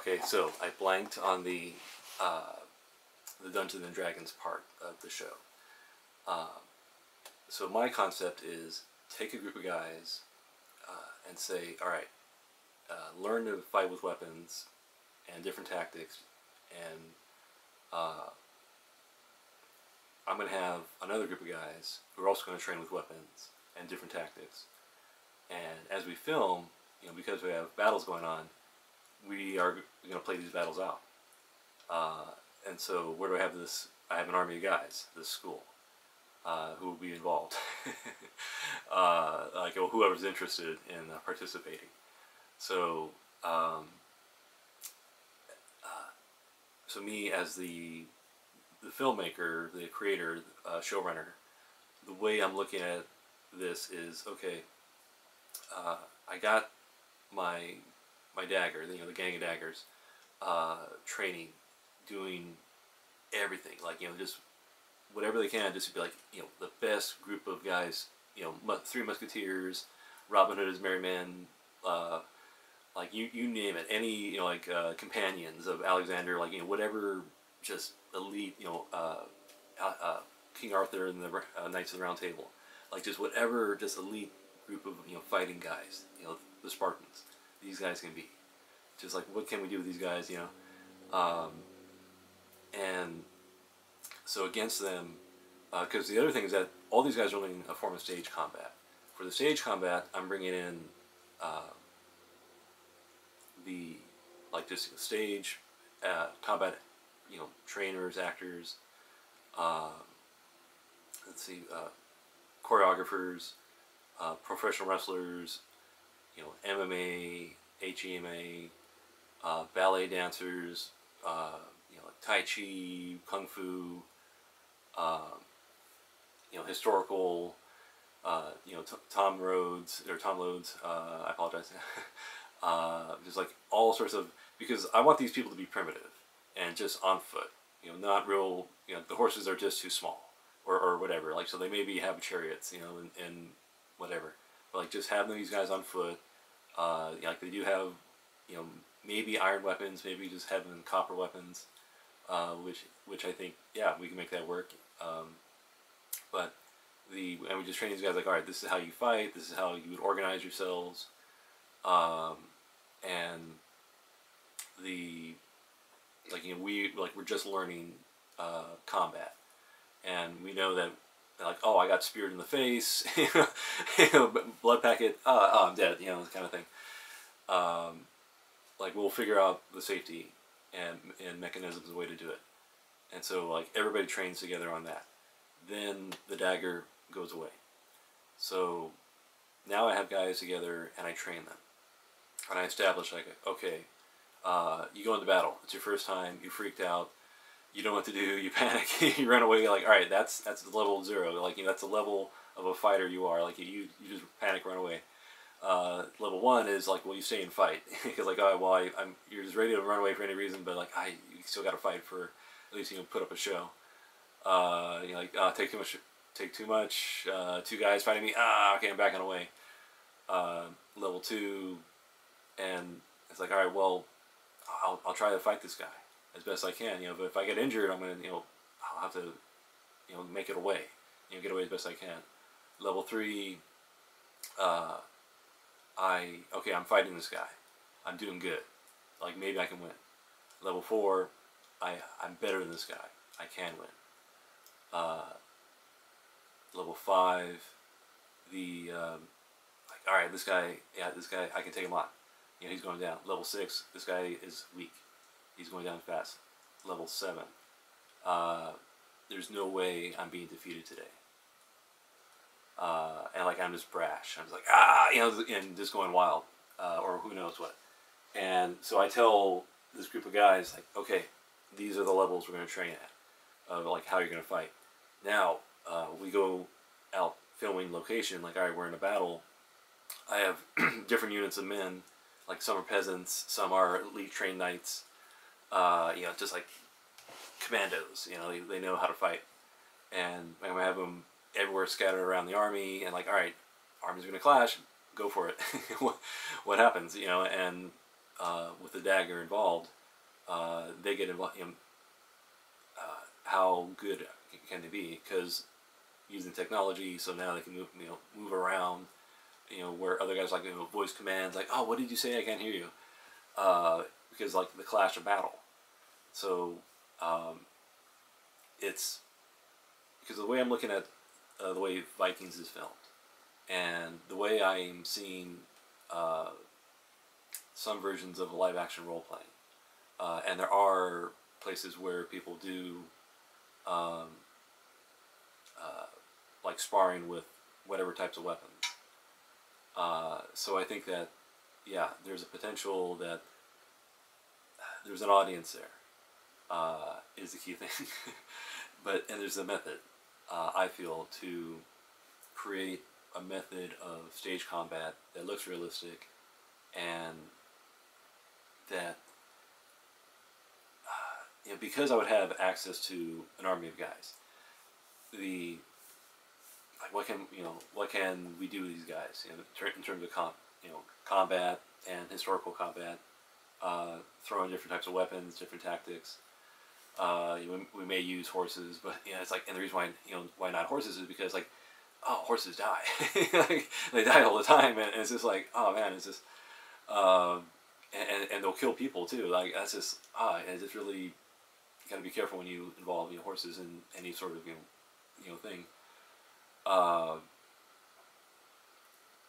Okay, so I blanked on the Dungeons and Dragons part of the show. So my concept is take a group of guys and say, all right, learn to fight with weapons and different tactics, and I'm going to have another group of guys who are also going to train with weapons and different tactics. And as we film, because we have battles going on, we are going to play these battles out. And so where do I have this? I have an army of guys, this school, who will be involved. Like whoever's interested in participating. So, so me as the filmmaker, the creator, showrunner, the way I'm looking at this is, okay, I got my Dagger, the Gang of Daggers, training, doing everything, like, just whatever they can, just to be like, the best group of guys, Three Musketeers, Robin Hood as Merry Men, like you name it, any, companions of Alexander, like, whatever, just elite, King Arthur and the Knights of the Round Table, like just whatever, just elite group of, fighting guys, the Spartans, these guys can be. Just like, what can we do with these guys, and so against them, because the other thing is that all these guys are learning a form of stage combat. For the stage combat, I'm bringing in just stage combat, trainers, actors, let's see, choreographers, professional wrestlers, MMA, HEMA, ballet dancers, Tai Chi, Kung Fu, historical, Tom Rhodes, I apologize, just like all sorts of, because I want these people to be primitive and just on foot, not real, the horses are just too small, or whatever, like, so they maybe have chariots, and whatever, but like just having these guys on foot, like they do have, maybe iron weapons, maybe just having copper weapons, which I think, yeah, we can make that work. But and we just train these guys like, all right, this is how you fight, this is how you would organize yourselves, and we're just learning combat, and we know that, like, oh, I got speared in the face, blood packet, I'm dead, this kind of thing. Like, we'll figure out the safety and mechanisms, the way to do it. And so, like, everybody trains together on that. Then the dagger goes away. So now I have guys together and I train them. And I establish, like, okay, you go into battle. It's your first time. You freaked out. You don't know what to do. You panic. You run away. You're like, all right, that's the level 0. Like, that's the level of a fighter you are. Like, you just panic, run away. Level 1 is like, well, you stay and fight, because like, oh, well, you're just ready to run away for any reason, but like, you still got to fight for at least, put up a show. Take too much, 2 guys fighting me, okay, I'm backing away. Level 2, and it's like, all right, well, I'll try to fight this guy as best I can, but if I get injured, I'm gonna, I'll have to, make it away, get away as best I can. Level 3, I'm fighting this guy. I'm doing good. Like, maybe I can win. Level 4, I'm better than this guy. I can win. Level 5, like, all right, this guy, I can take him on. He's going down. Level 6, this guy is weak. He's going down fast. Level 7, there's no way I'm being defeated today. And like, I'm just brash. I'm just like, and just going wild, or who knows what. And so I tell this group of guys, like, okay, these are the levels we're going to train at, of like how you're going to fight. Now, we go out filming location, like, all right, we're in a battle. I have different units of men, like some are peasants, some are elite trained knights, just like commandos, they know how to fight. And I'm going to have them everywhere scattered around the army, and like, all right, armies are going to clash, go for it. What happens, and with the Dagger involved, they get involved. How good can they be? Because using technology, so now they can move around. Where other guys like voice commands, like, oh, what did you say? I can't hear you. Because like the clash of battle. So it's because the way I'm looking at the way Vikings is filmed, and the way I'm seeing some versions of live action role playing, and there are places where people do like sparring with whatever types of weapons. So I think that, yeah, there's a potential that there's an audience there, is the key thing. And there's a method, I feel, to create a method of stage combat that looks realistic and that, because I would have access to an army of guys, what can we do with these guys in terms of combat and historical combat, throwing different types of weapons, different tactics. We may use horses, but it's like, and the reason why not horses is because like, oh, horses die. Like, they die all the time, and it's just like, oh man, it's just and they'll kill people too. Like, that's just it's just really, you got to be careful when you involve horses in any sort of thing.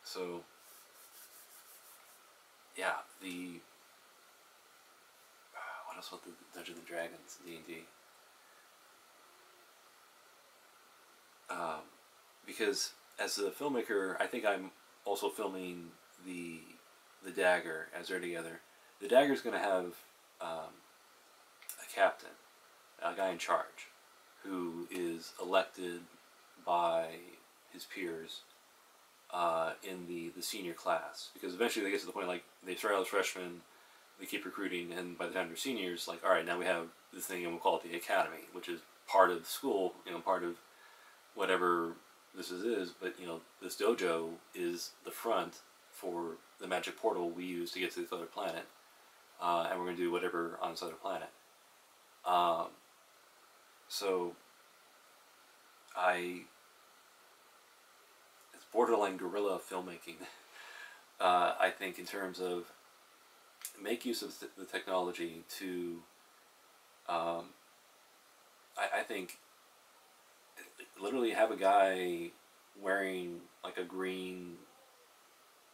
So yeah, what else about the Dungeons and Dragons, D&D? Because as a filmmaker, I think I'm also filming the Dagger as they're together. The Dagger's going to have a captain, a guy in charge, who is elected by his peers in the senior class. Because eventually they get to the point, like, they start out as freshmen, they keep recruiting, and by the time they're seniors, like, all right, now we have this thing, and we'll call it the academy, which is part of the school, part of whatever this is. But this dojo is the front for the magic portal we use to get to this other planet, and we're going to do whatever on this other planet. So it's borderline guerrilla filmmaking. I think, in terms of make use of the technology to, I think, literally have a guy wearing like a green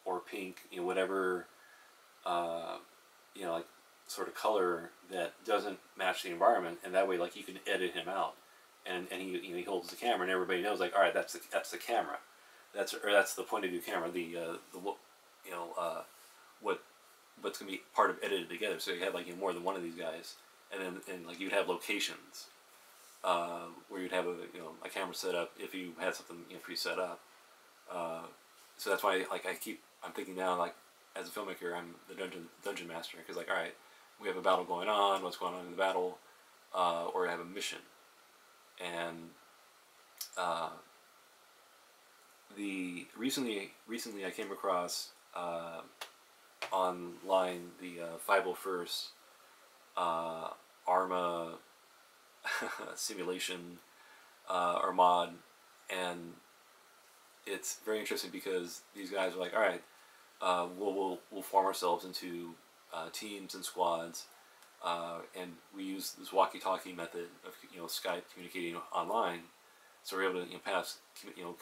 or pink, whatever, like sort of color that doesn't match the environment, and that way, like, you can edit him out, and he holds the camera, and everybody knows, like, all right, that's the camera, that's the point of view camera, what's gonna be part of edited together. So you have like more than one of these guys, and like you'd have locations where you'd have a camera set up if you had something pre-set up. So that's why I'm thinking now, like, as a filmmaker, I'm the dungeon master, because like, all right, we have a battle going on. What's going on in the battle? Or I have a mission, and recently I came across online the 501st Arma simulation or mod, and it's very interesting because these guys are like, all right, we'll form ourselves into teams and squads, and we use this walkie-talkie method of Skype communicating online, so we're able to pass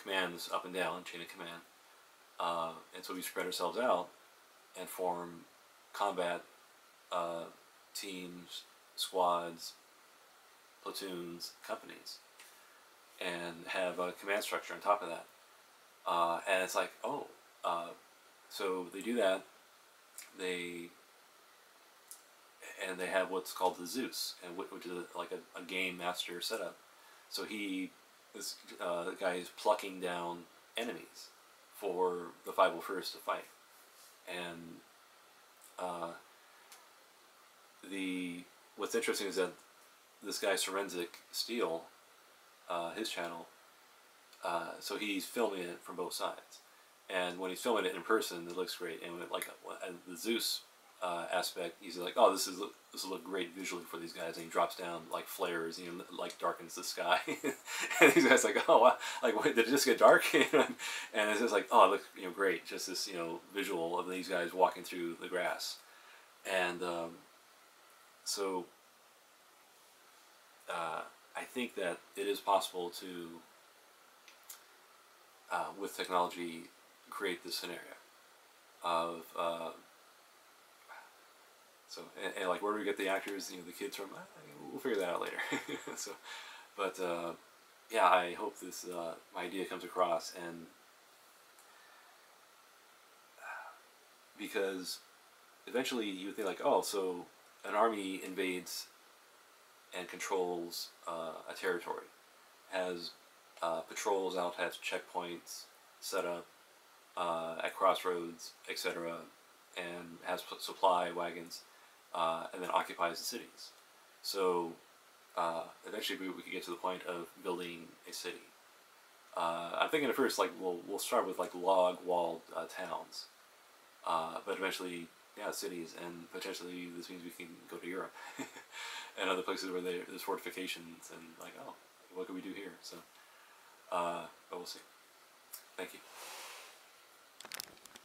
commands up and down, chain of command, and so we spread ourselves out and form combat teams, squads, platoons, companies, and have a command structure on top of that. And it's like, oh, so they do that. They have what's called the Zeus, and which is like a game master setup. So this guy is plucking down enemies for the 501st to fight, and what's interesting is that this guy Sorensic Steel, his channel, so he's filming it from both sides, and when he's filming it in person, it looks great. And the Zeus aspect. He's like, oh, this will look great visually for these guys, and he drops down like flares, like darkens the sky, and these guys like, oh, wow, like, wait, did it just get dark? And it's just like, oh, look, great, just this, visual of these guys walking through the grass, and so I think that it is possible to, with technology, create this scenario of. So and like, where do we get the actors? The kids from? We'll figure that out later. So, but yeah, I hope this idea comes across, and because eventually you would think like, oh, so an army invades and controls a territory, has patrols out, has checkpoints set up at crossroads, etc., and has supply wagons. And then occupies the cities. So eventually we could get to the point of building a city. I'm thinking at first like we'll start with like log walled towns, but eventually, yeah, cities, and potentially this means we can go to Europe and other places where there's fortifications, and like, oh, what can we do here? So, but we'll see. Thank you.